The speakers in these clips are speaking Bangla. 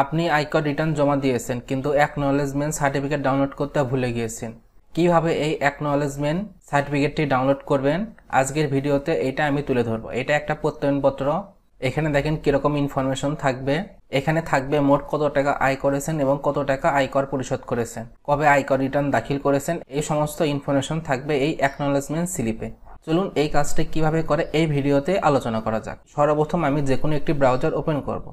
আপনি আয়কর রিটার্ন জমা দিয়েছেন কিন্তু অ্যাকনলেজমেন্ট সার্টিফিকেট ডাউনলোড করতে ভুলে গিয়েছেন। কিভাবে এই অ্যাকনলেজমেন্ট সার্টিফিকেটটি ডাউনলোড করবেন আজকের ভিডিওতে এটা আমি তুলে ধরবো। এটা একটা প্রত্যয়নপত্র। এখানে দেখেন কিরকম ইনফরমেশন থাকবে। এখানে থাকবে মোট কত টাকা আয় করেছেন এবং কত টাকা আয়কর পরিশোধ করেছেন, কবে আয়কর রিটার্ন দাখিল করেছেন, এই সমস্ত ইনফরমেশন থাকবে এই অ্যাকনলেজমেন্ট স্লিপে। চলুন এই কাজটি কিভাবে করে এই ভিডিওতে আলোচনা করা যাক। সর্বপ্রথম আমি যে কোনো একটি ব্রাউজার ওপেন করব।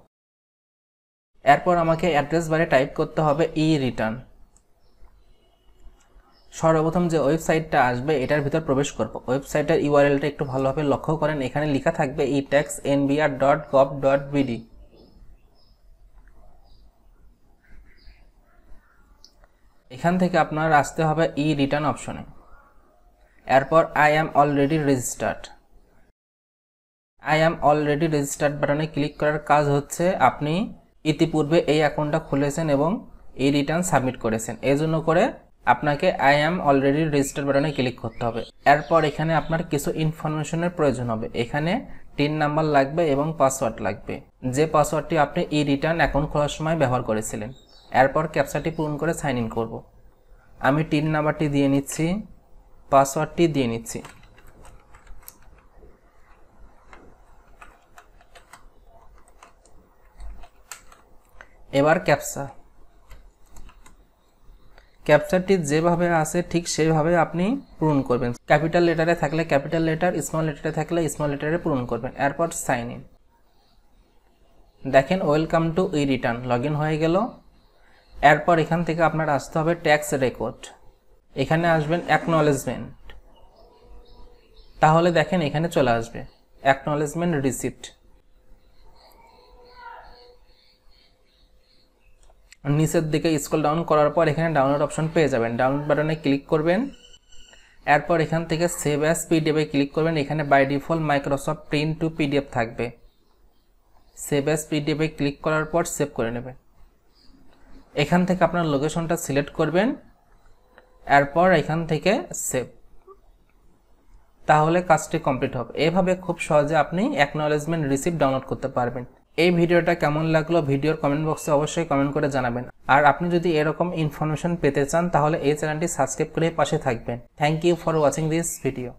এরপর আমাকে অ্যাড্রেস বারে টাইপ করতে হবে ই রিটার্ন। সর্বপ্রথম যে ওয়েবসাইটটা আসবে এটার ভিতর প্রবেশ করব। ওয়েবসাইটের ইউআরএলটা একটু ভালোভাবে লক্ষ্য করেন। এখানে লেখা থাকবে etax.nbr.gov.bd। এখান থেকে আপনার আসতে হবে ই রিটার্ন অপশনে। এরপর I am already registered. I am already registered বাটনে ক্লিক করার কাজ হচ্ছে আপনি ইতিপূর্বে এই অ্যাকাউন্টটা খুলেছেন এবং এই রিটার্ন সাবমিট করেছেন। এই জন্য করে আপনাকে আই অ্যাম অলরেডি রেজিস্টার্ড বাটনে ক্লিক করতে হবে। এরপর এখানে আপনার কিছু ইনফরমেশনের প্রয়োজন হবে। এখানে টিন নাম্বার লাগবে এবং পাসওয়ার্ড লাগবে, যে পাসওয়ার্ডটি আপনি ই রিটার্ন অ্যাকাউন্ট খোলার সময় ব্যবহার করেছিলেন। এরপর ক্যাপচাটি পূরণ করে সাইন ইন করব। আমি টিন নাম্বারটি দিয়ে নিচ্ছি, পাসওয়ার্ডটি দিয়ে নিচ্ছি। এবার ক্যাপচারটি যেভাবে আছে ঠিক সেইভাবে আপনি পূরণ করবেন। ক্যাপিটাল লেটারে থাকলে ক্যাপিটাল লেটার, স্মল লেটারে থাকলে স্মল লেটারে পূরণ করবেন। এরপর সাইন ইন। দেখেন welcome to E return log in হয়ে গেল। এরপর এখান থেকে আপনার আসতে হবে ট্যাক্স রেকর্ড। এখানে আসবেন অ্যাকনলেজমেন্ট। তাহলে দেখেন এখানে চলে আসবে অ্যাকনলেজমেন্ট রিসিপ্ট। নিচের দিকে স্ক্রল ডাউন করার পর এখানে ডাউনলোড অপশন পেয়ে যাবেন। ডাউনলোড বাটনে ক্লিক করবেন। এরপর এখান থেকে সেভ অ্যাজ পিডিএফে ক্লিক করবেন। এখানে by default Microsoft print to PDF থাকবে। সেভ অ্যাজ পিডিএফে ক্লিক করার পর সেভ করে নেবেন। এখান থেকে আপনার লোকেশনটা সিলেক্ট করবেন। এরপর এখান থেকে সেভ। তাহলে কাজটি কমপ্লিট হবে। এভাবে খুব সহজে আপনি অ্যাকনলেজমেন্ট রিসিপ্ট ডাউনলোড করতে পারবেন। এই ভিডিওটা কেমন লাগলো ভিডিওর কমেন্ট বক্সে অবশ্যই কমেন্ট করে জানাবেন। আর আপনি যদি এরকম ইনফরমেশন পেতে চান তাহলে এই চ্যানেলটি সাবস্ক্রাইব করে পাশে থাকবেন। Thank you for watching this video.